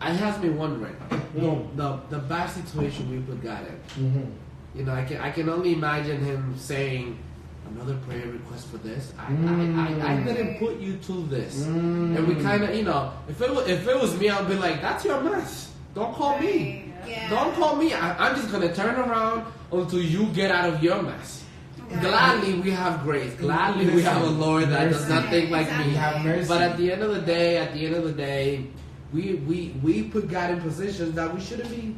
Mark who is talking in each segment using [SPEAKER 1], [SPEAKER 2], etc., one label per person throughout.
[SPEAKER 1] it has me wondering. The bad situation we put God in. You know, I can only imagine him saying, another prayer request for this. I didn't put you to this. And we kind of, you know, if it was me, I'd be like, that's your mess. Don't call me.
[SPEAKER 2] Yeah.
[SPEAKER 1] Don't call me. I'm just going to turn around until you get out of your mess. Okay. Gladly we have grace. Gladly we have a Lord that does not think like me.
[SPEAKER 3] Have mercy.
[SPEAKER 1] But at the end of the day, we put God in positions that we shouldn't be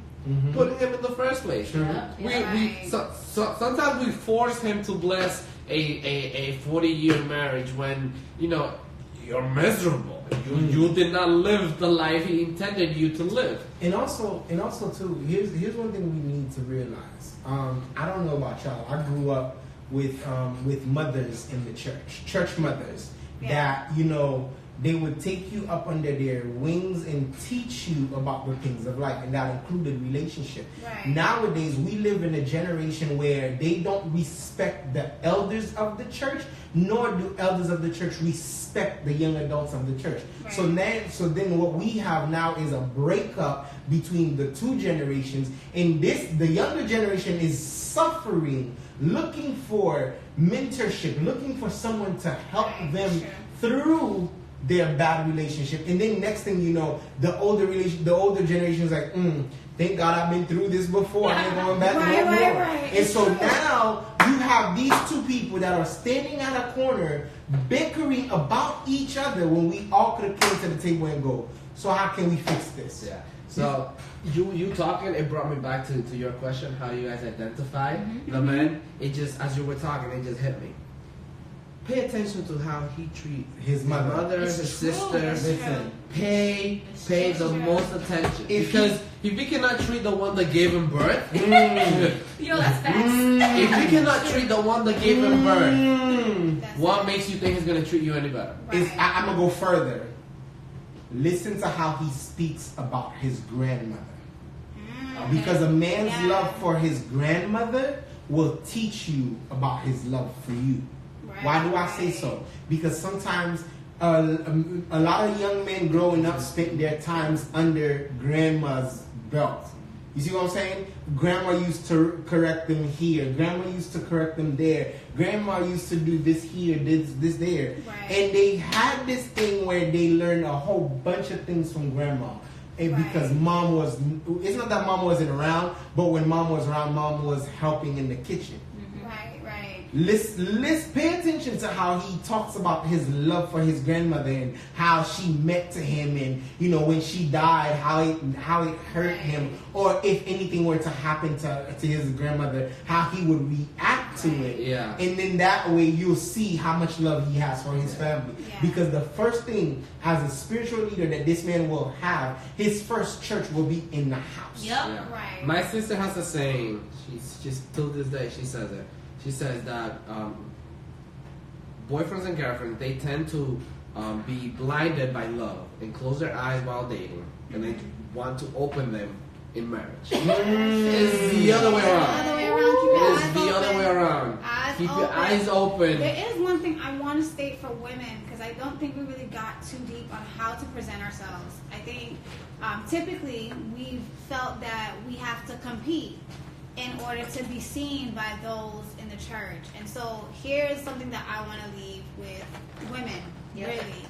[SPEAKER 1] putting him in the first place. Sometimes we force him to bless a 40-year marriage when, you know, you're miserable. You did not live the life he intended you to live.
[SPEAKER 3] And also too, here's one thing we need to realize. I don't know about y'all. I grew up with mothers in the church mothers that, you know, they would take you up under their wings and teach you about the things of life, and that included relationship.
[SPEAKER 2] Right.
[SPEAKER 3] Nowadays, we live in a generation where they don't respect the elders of the church, nor do elders of the church respect the young adults of the church.
[SPEAKER 2] Right.
[SPEAKER 3] So then what we have now is a breakup between the two generations, and the younger generation is suffering, looking for mentorship, looking for someone to help them through their bad relationship. And then next thing you know, the older generation is like, thank God I've been through this before. I ain't going back no more. And so now you have these two people that are standing at a corner bickering about each other when we all could have came to the table and go, so how can we fix this?
[SPEAKER 1] Yeah. So you talking, it brought me back to your question, how you guys identify the man. It just, as you were talking, it just hit me. Pay attention to how he treats
[SPEAKER 3] his mother,
[SPEAKER 1] his sister.
[SPEAKER 3] Listen,
[SPEAKER 1] pay the most attention. Because if he cannot treat the one that gave him birth,
[SPEAKER 2] Yo, that's facts.
[SPEAKER 1] if he cannot treat the one that gave him birth, what makes you think he's gonna treat you any better?
[SPEAKER 3] I'm gonna go further. Listen to how he speaks about his grandmother. Because a man's love for his grandmother will teach you about his love for you. Why do I say so? Because sometimes a lot of young men growing up spent their times under grandma's belt. You see what I'm saying? Grandma used to correct them here. Grandma used to correct them there. Grandma used to do this here, this there.
[SPEAKER 2] Right.
[SPEAKER 3] And they had this thing where they learned a whole bunch of things from grandma. And because mom was, it's not that mom wasn't around, but when mom was around, mom was helping in the kitchen. Let's pay attention to how he talks about his love for his grandmother and how she meant to him, and you know when she died, how it hurt him, or if anything were to happen to his grandmother, how he would react to it.
[SPEAKER 1] Yeah.
[SPEAKER 3] And then that way you'll see how much love he has for his family.
[SPEAKER 2] Yeah.
[SPEAKER 3] Because the first thing as a spiritual leader that this man will have, his first church will be in the house.
[SPEAKER 2] Yep.
[SPEAKER 1] Yeah.
[SPEAKER 2] Right.
[SPEAKER 1] My sister has a saying. She's just till this day she says it. She says that boyfriends and girlfriends, they tend to be blinded by love and close their eyes while dating, and they want to open them in marriage. It's the other way around. It's the other way around. Keep your eyes open.
[SPEAKER 2] There is one thing I want to state for women, because I don't think we really got too deep on how to present ourselves. I think typically we've felt that we have to compete in order to be seen by those in the church. And so here's something that I want to leave with women, really.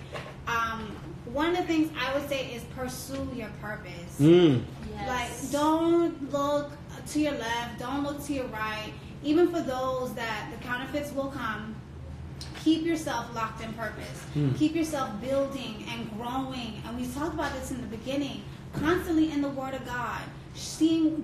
[SPEAKER 2] One of the things I would say is pursue your purpose.
[SPEAKER 4] Yes.
[SPEAKER 2] Like, don't look to your left, don't look to your right. Even for those that the counterfeits will come, keep yourself locked in purpose. Keep yourself building and growing. And we talked about this in the beginning, constantly in the Word of God.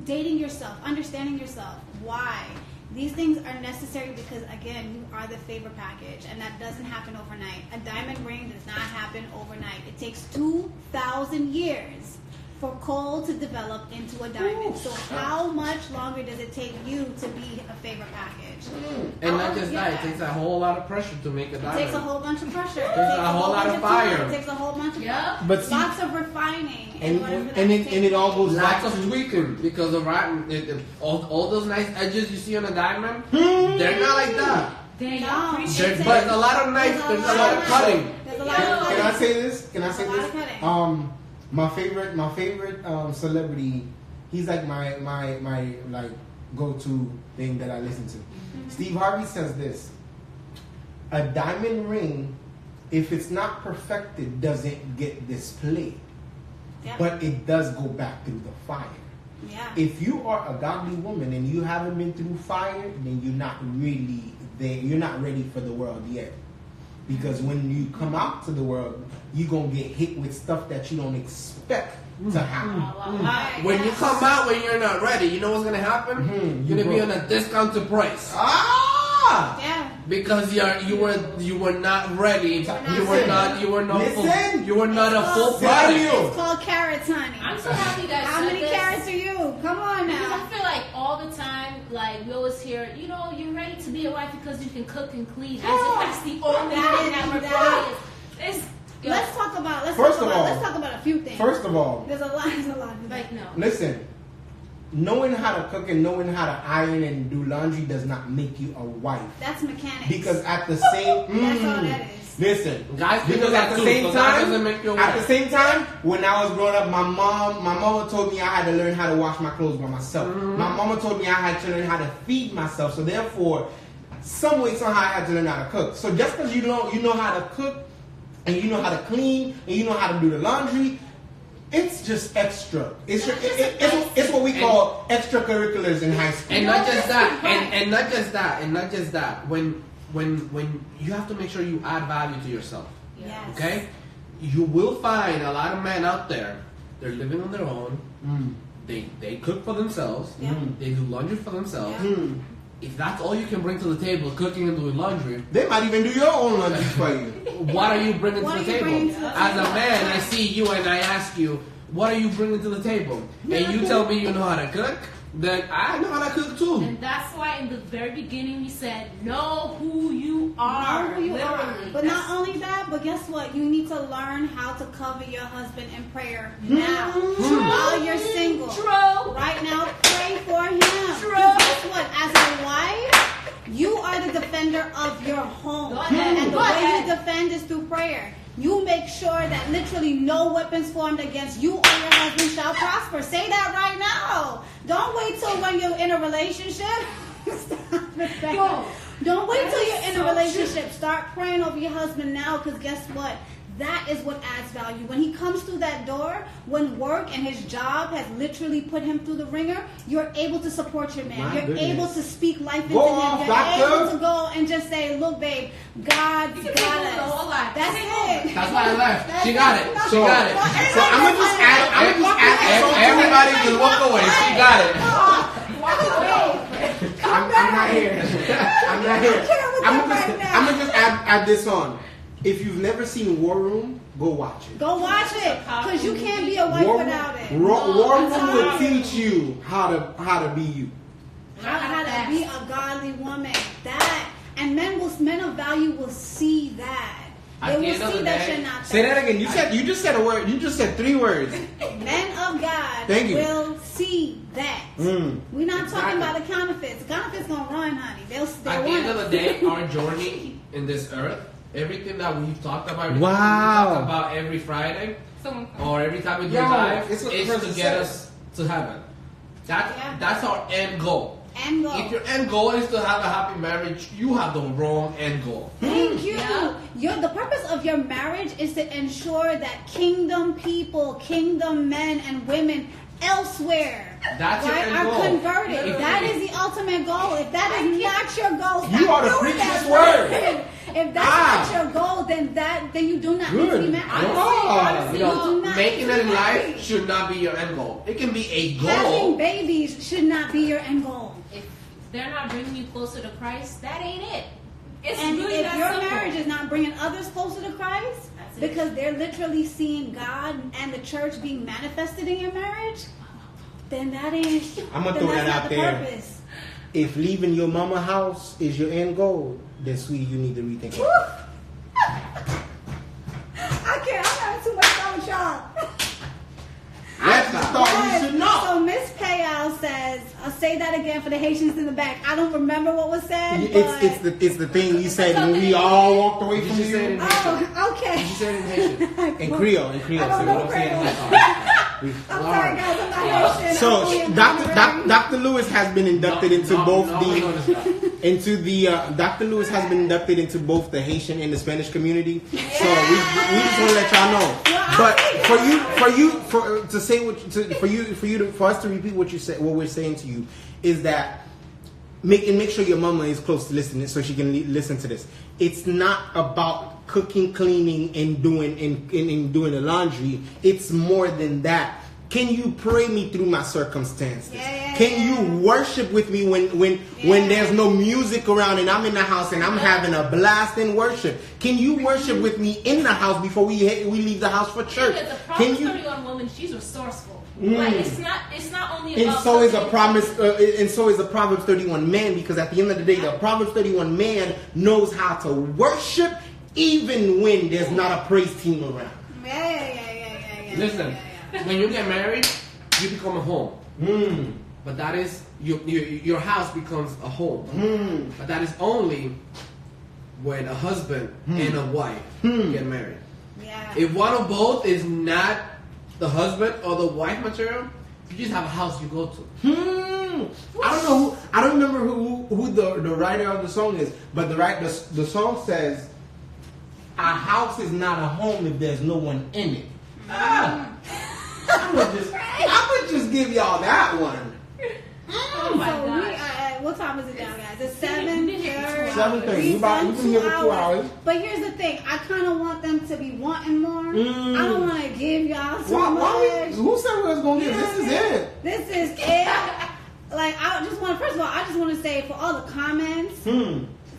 [SPEAKER 2] Dating yourself, understanding yourself. Why? These things are necessary because, again, you are the favor package, and that doesn't happen overnight. A diamond ring does not happen overnight. It takes 2,000 years for coal to develop into a diamond. So how much longer does it take you to be a favor package?
[SPEAKER 1] And not just that, it takes a whole lot of pressure to make a diamond.
[SPEAKER 2] It takes a whole bunch of pressure. It takes
[SPEAKER 1] a whole lot of fire.
[SPEAKER 2] It takes a whole bunch of
[SPEAKER 3] But see,
[SPEAKER 2] lots of refining.
[SPEAKER 3] and it all goes
[SPEAKER 1] Lots
[SPEAKER 3] back
[SPEAKER 1] of
[SPEAKER 3] to
[SPEAKER 1] tweaking, because of all those nice edges you see on a diamond, they're not like that. But a lot of knives, there's a lot of cutting.
[SPEAKER 2] There's a lot of
[SPEAKER 3] Can I say this?
[SPEAKER 2] There's a lot of cutting.
[SPEAKER 3] My favorite celebrity. He's like my like go-to thing that I listen to. Steve Harvey says this: a diamond ring, if it's not perfected, doesn't get displayed, but it does go back through the fire.
[SPEAKER 2] Yeah.
[SPEAKER 3] If you are a godly woman and you haven't been through fire, then you're not really there. You're not ready for the world yet. Because when you come out to the world, you're going to get hit with stuff that you don't expect to happen.
[SPEAKER 1] When you come out when you're not ready, you know what's going to happen? You're going to be on a discounted price.
[SPEAKER 2] Yeah.
[SPEAKER 1] Because you were not ready. You were not a full
[SPEAKER 3] product.
[SPEAKER 2] It's called carrots, honey.
[SPEAKER 4] I'm so happy that
[SPEAKER 2] How many carrots are you? Come on
[SPEAKER 4] Because
[SPEAKER 2] now.
[SPEAKER 4] I feel like all the time, like we always hear, you're ready to be a wife because you can cook and clean. As if that's the only thing that requires.
[SPEAKER 2] Let's talk about a few things.
[SPEAKER 3] First of all,
[SPEAKER 2] there's a lot.
[SPEAKER 4] Like no.
[SPEAKER 3] Listen, knowing how to cook and knowing how to iron and do laundry does not make you a wife.
[SPEAKER 2] That's mechanics.
[SPEAKER 3] Because at the same
[SPEAKER 2] that's all that is.
[SPEAKER 3] Listen,
[SPEAKER 1] guys,
[SPEAKER 3] because at the same time, when I was growing up, my mama told me I had to learn how to wash my clothes by myself. My mama told me I had to learn how to feed myself. So therefore, some way, somehow, I had to learn how to cook. So just because you know how to cook, and you know how to clean, and you know how to do the laundry, it's just extra. It's what we call extracurriculars in high school.
[SPEAKER 1] And not just that. When you have to make sure you add value to yourself.
[SPEAKER 2] Yes.
[SPEAKER 1] Okay? You will find a lot of men out there, they're living on their own. They cook for themselves. They do laundry for themselves. If that's all you can bring to the table, cooking and doing laundry,
[SPEAKER 3] they might even do your own laundry for you.
[SPEAKER 1] What are you bringing to the table? As a man, I see you and I ask you, what are you bringing to the table? And you tell me you know how to cook, then I know how to cook too.
[SPEAKER 4] And that's why in the very beginning we said, know who you are.
[SPEAKER 2] Know who you are. But
[SPEAKER 4] that's
[SPEAKER 2] not only that, but guess what? You need to learn how to cover your husband in prayer now. While you're single.
[SPEAKER 4] True.
[SPEAKER 2] Right now, pray for him.
[SPEAKER 4] True.
[SPEAKER 2] Guess what? As a wife, you are the defender of your home.
[SPEAKER 4] Go ahead.
[SPEAKER 2] And the way you defend is through prayer. You make sure that literally no weapons formed against you or your husband shall prosper. Say that right now. Don't wait till when you're in a relationship. Don't wait till you're in a relationship. Start praying over your husband now, because guess what? That is what adds value. When he comes through that door, when work and his job has literally put him through the ringer, you're able to support your man. You're able to speak life into him. You're able to go and just say, look, babe, God's got us. That's it.
[SPEAKER 1] That's why I left. She got it. She got it.
[SPEAKER 3] So I'm gonna just add.
[SPEAKER 1] Everybody just walk away. She got it.
[SPEAKER 3] I'm not here. I'm not here. I'm gonna just add this on. If you've never seen War Room, go watch it.
[SPEAKER 2] Go watch it, because you can't be a wife without it.
[SPEAKER 3] War Room will teach you how to be you.
[SPEAKER 2] How to be a godly woman. That, and men of value will see that. They will see that you're not.
[SPEAKER 3] Say that again. You just said a word. You just said 3 words.
[SPEAKER 2] Men of God will see that. We're not talking about the counterfeits. The counterfeits gonna run, honey. At
[SPEAKER 1] the end of the day, our journey in this earth, everything that we've talked about, we talk about every Friday, or every time we do live, is to get us to heaven. That's our end goal. If your end goal is to have a happy marriage, you have the wrong end goal.
[SPEAKER 2] Thank you. The purpose of your marriage is to ensure that kingdom people, kingdom men and women elsewhere are converted. That is the ultimate goal. If that is not your goal,
[SPEAKER 3] you ought to preach this word.
[SPEAKER 2] If that's not your goal, then you do not need to be married.
[SPEAKER 1] Making it in life should not be your end goal. It can be a goal.
[SPEAKER 2] Having babies should not be your end goal.
[SPEAKER 4] If they're not bringing you closer to Christ, that ain't it.
[SPEAKER 2] And if your marriage is not bringing others closer to Christ, because they're literally seeing God and the church being manifested in your marriage, then that is.
[SPEAKER 3] I'm gonna throw that out there.
[SPEAKER 2] Purpose.
[SPEAKER 3] If leaving your mama house is your end goal, then sweetie, you need to rethink it.
[SPEAKER 2] I can't. I'm having too much fun with y'all.
[SPEAKER 3] That's the thought you should know.
[SPEAKER 2] So Miss Payal says, say that again for the Haitians in the back. I don't remember what was said.
[SPEAKER 3] It's the thing you said when we all walked away from you.
[SPEAKER 2] Oh, okay.
[SPEAKER 1] Did you say it in Haitian?
[SPEAKER 3] In Creole.
[SPEAKER 2] I don't know Creole. I'm sorry, guys. I'm not Haitian.
[SPEAKER 3] So Dr. Lewis has been inducted into both Dr. Lewis has been inducted into both the Haitian and the Spanish community. So we just want to let y'all know. But for us to repeat what you said, what we're saying to you is that make sure your mama is close to listening so she can listen to this. It's not about cooking, cleaning, and doing the laundry. It's more than that. Can you pray me through my circumstances? Can you worship with me when there's no music around and I'm in the house and I'm having a blast in worship? Can you worship with me in the house before we leave the house for church?
[SPEAKER 4] Because the Proverbs 31 woman, she's resourceful. Like it's not only about.
[SPEAKER 3] And so is a Proverbs 31 man, because at the end of the day, the Proverbs 31 man knows how to worship even when there's not a praise team around.
[SPEAKER 1] Listen. When you get married, you become a home. But that is your house becomes a home. But that is only when a husband and a wife get married. If one of both is not the husband or the wife material, you just have a house you go to.
[SPEAKER 3] I don't remember who the writer of the song is, but the song says, "A house is not a home if there's no one in it." I'm gonna just give y'all that one.
[SPEAKER 4] Oh my gosh.
[SPEAKER 2] What time is it now, guys? It's 7:30.
[SPEAKER 3] 7:30. We've been here for 2 hours.
[SPEAKER 2] But here's the thing. I kind of want them to be wanting more. I don't want to give y'all too much.
[SPEAKER 3] Who said we was going to get this? Is it.
[SPEAKER 2] This is it. Like, first of all, I just want to say for all the comments,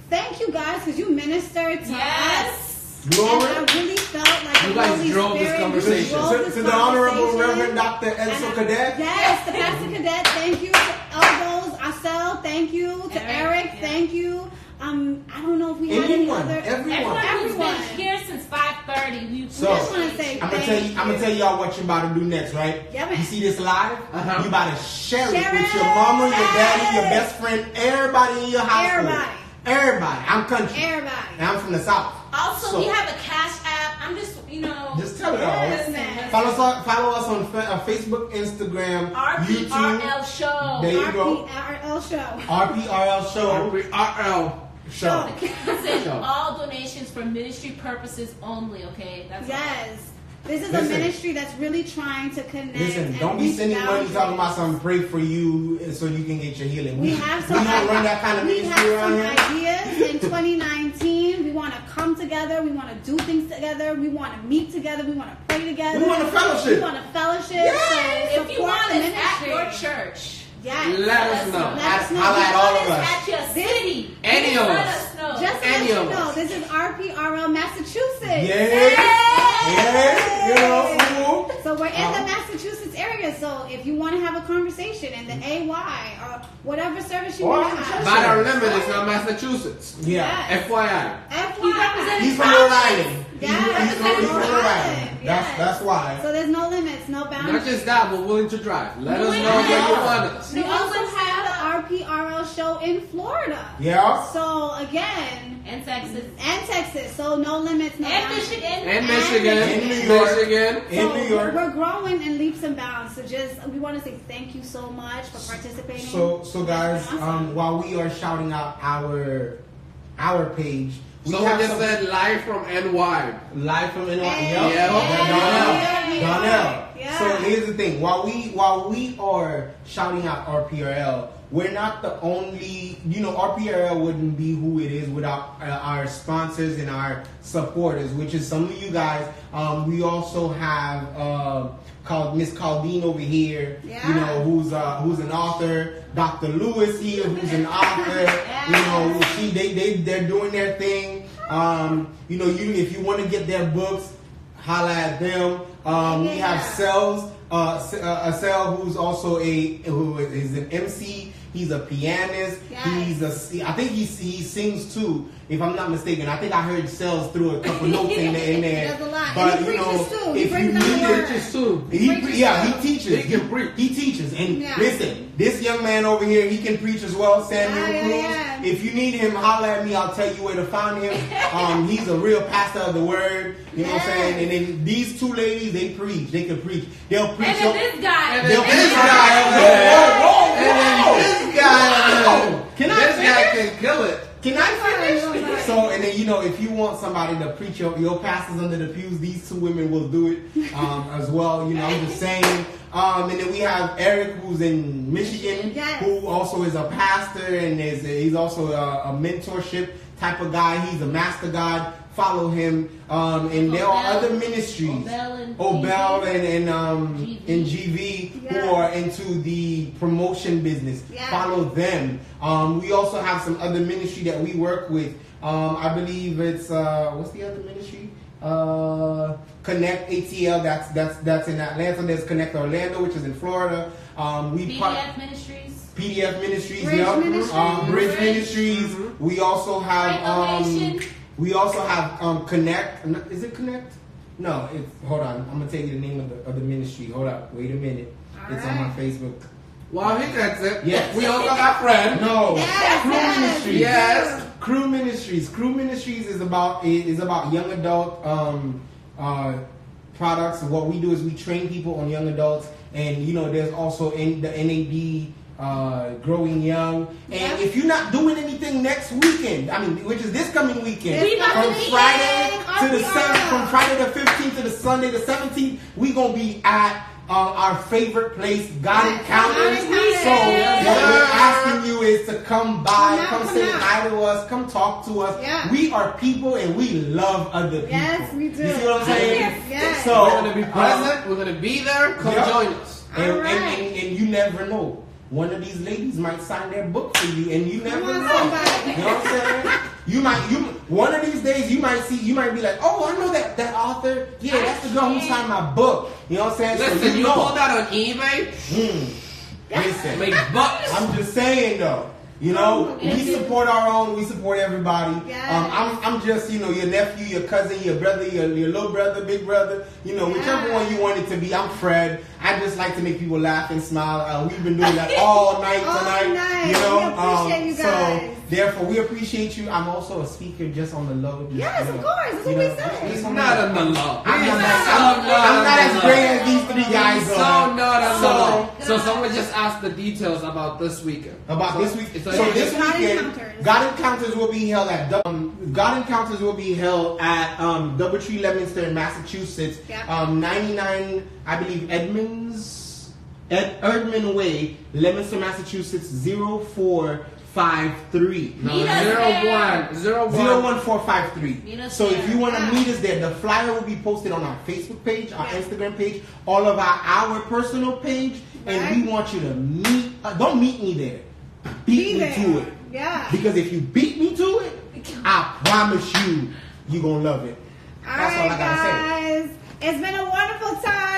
[SPEAKER 2] thank you guys because you ministered to us.
[SPEAKER 3] Glory.
[SPEAKER 2] And I really felt like
[SPEAKER 1] you guys drove this conversation.
[SPEAKER 3] To the Honorable Reverend Dr. Enzo Cadet.
[SPEAKER 2] Yes, the Pastor Cadet. Thank you to Elbows, Asel. Thank you to Eric. Thank you. I don't know if we had any other.
[SPEAKER 3] Everyone
[SPEAKER 4] who's been here since 5:30. We
[SPEAKER 3] just
[SPEAKER 4] want
[SPEAKER 2] to say
[SPEAKER 3] I'm gonna tell y'all what you're about to do next, right?
[SPEAKER 2] Yeah, man.
[SPEAKER 3] You see this live? You about to share it with your mama, your daddy, your best friend, everybody in your household. Everybody. I'm country.
[SPEAKER 2] Everybody.
[SPEAKER 3] And I'm from the South.
[SPEAKER 4] Also, we have a Cash App. I'm just,
[SPEAKER 3] Just tell it all. Follow us on Facebook, Instagram, YouTube.
[SPEAKER 4] RPRL Show.
[SPEAKER 3] There you go.
[SPEAKER 2] RPRL Show.
[SPEAKER 3] RPRL Show.
[SPEAKER 1] RPRL Show.
[SPEAKER 4] All donations for ministry purposes only, okay? That's
[SPEAKER 2] yes. This is a ministry that's really trying to connect.
[SPEAKER 3] Listen, don't be sending money talking about something, pray for you so you can get your healing.
[SPEAKER 2] We don't run that kind of ministry around here. We have some ideas in 2019. We want to come together. We want to do things together. We want to meet together. We want to pray together.
[SPEAKER 3] We want to fellowship.
[SPEAKER 2] We want to fellowship.
[SPEAKER 3] Yes.
[SPEAKER 2] So
[SPEAKER 4] if you want us at your church.
[SPEAKER 2] Yes.
[SPEAKER 1] Let us know.
[SPEAKER 3] Highlight all of us.
[SPEAKER 4] At your city.
[SPEAKER 1] Any of
[SPEAKER 4] us.
[SPEAKER 1] us.
[SPEAKER 2] Just to let you know, this is RPRL Massachusetts. So we're in the Massachusetts area. So if you want to have a conversation in the AY or whatever service you want to have.
[SPEAKER 1] But our limit is not Massachusetts.
[SPEAKER 3] Yeah.
[SPEAKER 2] FYI.
[SPEAKER 3] He's from Rhode Island.
[SPEAKER 2] Yes.
[SPEAKER 3] He's from Rhode Island. That's why.
[SPEAKER 2] So there's no limits, no boundaries.
[SPEAKER 1] Not just that, we're willing to drive. Let us know where you want us.
[SPEAKER 2] We also have the RPRL show in Florida.
[SPEAKER 3] Yeah.
[SPEAKER 2] So again,
[SPEAKER 4] and Texas.
[SPEAKER 2] So no limits, no boundaries.
[SPEAKER 1] Michigan.
[SPEAKER 3] In New York.
[SPEAKER 2] In New York. We're growing in leaps and bounds. So we want to say thank you so much for participating.
[SPEAKER 3] So guys, while we are shouting out our page.
[SPEAKER 1] Someone just said live from NY.
[SPEAKER 3] Live from NY.
[SPEAKER 1] Yeah.
[SPEAKER 3] Donnell. Yeah. So here's the thing. While we are shouting out RPRL, we're not the only. RPRL wouldn't be who it is without our sponsors and our supporters, which is some of you guys. We also have called Miss Caldine over here. Yeah. Who's an author. Dr. Lewis here, who's an author. They're doing their thing. If you want to get their books, holla at them. We have Cells, Cell, who is an MC. He's a pianist.
[SPEAKER 2] Yes.
[SPEAKER 3] I think he sings too, if I'm not mistaken. I think I heard Cells through a couple notes in there.
[SPEAKER 2] He does a lot.
[SPEAKER 3] But
[SPEAKER 2] and he preaches too.
[SPEAKER 3] if you need
[SPEAKER 1] He teaches too.
[SPEAKER 3] he teaches.
[SPEAKER 1] He can preach.
[SPEAKER 3] He teaches. And listen, this young man over here, he can preach as well. Samuel Cruz.
[SPEAKER 2] Yeah.
[SPEAKER 3] If you need him, holler at me. I'll tell you where to find him. He's a real pastor of the word. You know what I'm saying? And then these two ladies, they preach. They can preach. They'll preach.
[SPEAKER 4] And then this guy.
[SPEAKER 3] They'll preach. This guy.
[SPEAKER 1] This guy.
[SPEAKER 3] Can I
[SPEAKER 1] This guy
[SPEAKER 3] finish?
[SPEAKER 1] can kill it.
[SPEAKER 3] Can I finish? So, and then, if you want somebody to preach your pastors under the pews, these two women will do it as well. I'm just saying. And then we have Eric, who's in Michigan, who also is a pastor and he's also a mentorship type of guy. He's a master God. Follow him. And there are other ministries, Obel and GV, who are into the promotion business. Follow them. We also have some other ministry that we work with. I believe it's what's the other ministry? Connect ATL. That's in Atlanta. There's Connect Orlando, which is in Florida.
[SPEAKER 4] PDF Ministries.
[SPEAKER 3] PDF Ministries.
[SPEAKER 2] Bridge Ministries.
[SPEAKER 3] Bridge Ministries. We also have Connect. Is it Connect? No. Hold on. I'm gonna tell you the name of the ministry. Hold up. Wait a minute. It's on my Facebook.
[SPEAKER 1] Well, he gets it.
[SPEAKER 3] Yes.
[SPEAKER 1] We also got friends.
[SPEAKER 3] No.
[SPEAKER 2] Yes,
[SPEAKER 3] Crew
[SPEAKER 2] yes.
[SPEAKER 3] Ministries.
[SPEAKER 1] Yes.
[SPEAKER 3] Crew Ministries. Crew Ministries is about young adult products. What we do is we train people on young adults, and there's also in the NAD. Growing Young, and if you're not doing anything next weekend, which is this coming weekend, from Friday the 15th to the Sunday the 17th, we gonna be at our favorite place, God Encounters. So what we're asking you is to come by, come say hi to us, come talk to us.
[SPEAKER 2] Yeah.
[SPEAKER 3] We are people and we love other people.
[SPEAKER 2] Yes, we do.
[SPEAKER 3] You see what I'm saying?
[SPEAKER 2] Yes.
[SPEAKER 3] So
[SPEAKER 1] We're gonna be present. We're gonna be there. Come join us.
[SPEAKER 3] And you never know. One of these ladies might sign their book for you, and you never know. You know what I'm saying? One of these days you might be like, oh, I know that author. Yeah, that's the girl who signed my book. You know what I'm saying?
[SPEAKER 1] Listen,
[SPEAKER 3] so
[SPEAKER 1] you pull that on eBay.
[SPEAKER 3] Listen,
[SPEAKER 1] Make bucks.
[SPEAKER 3] I'm just saying though. We support our own. We support everybody.
[SPEAKER 2] Yes.
[SPEAKER 3] I'm just, your nephew, your cousin, your brother, your little brother, big brother. Whichever one you want it to be. I'm Fred. I just like to make people laugh and smile. We've been doing that all night tonight.
[SPEAKER 2] We appreciate you guys.
[SPEAKER 3] So therefore, we appreciate you. I'm also a speaker, just on the low.
[SPEAKER 2] Yes, of course. That's what we say.
[SPEAKER 1] He's not on the low.
[SPEAKER 3] I'm not as great as these three guys.
[SPEAKER 1] So someone just asked the details about this weekend.
[SPEAKER 3] This week. So this weekend, God Encounters will be held at Doubletree Leominster in Massachusetts. 99, I believe, Erdman Way, Leominster, Massachusetts 0453.
[SPEAKER 1] No, 01453.
[SPEAKER 3] So if you want to meet us there, the flyer will be posted on our Facebook page, our Instagram page, all of our personal page, and we want you to meet. Don't meet me there. Beat me to it.
[SPEAKER 2] Yeah.
[SPEAKER 3] Because if you beat me to it, I promise you're going to love it. That's all I got to say.
[SPEAKER 2] Guys. It's been a wonderful time.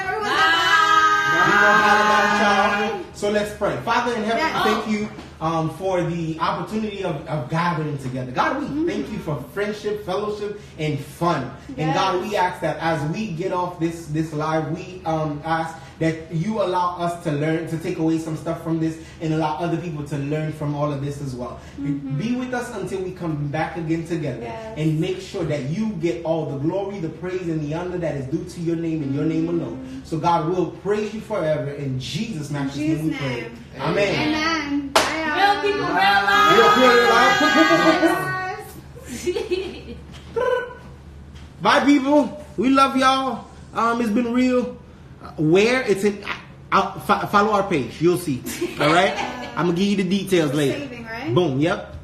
[SPEAKER 3] So let's pray. Father in heaven, thank you for the opportunity of gathering together. God, we thank you for friendship, fellowship, and fun. And God, we ask that as we get off this live, we ask that you allow us to learn, to take away some stuff from this, and allow other people to learn from all of this as well. Be with us until we come back again together, and make sure that you get all the glory, the praise, and the honor that is due to your name and your name alone. So God will praise you forever. In Jesus' matchless name we pray. Amen.
[SPEAKER 2] Amen.
[SPEAKER 4] Real people, real life.
[SPEAKER 3] Bye, people. We love y'all. It's been real. Where it's in, follow our page. You'll see. All right. I'm gonna give you the details later.
[SPEAKER 2] Saving, right?
[SPEAKER 3] Boom. Yep.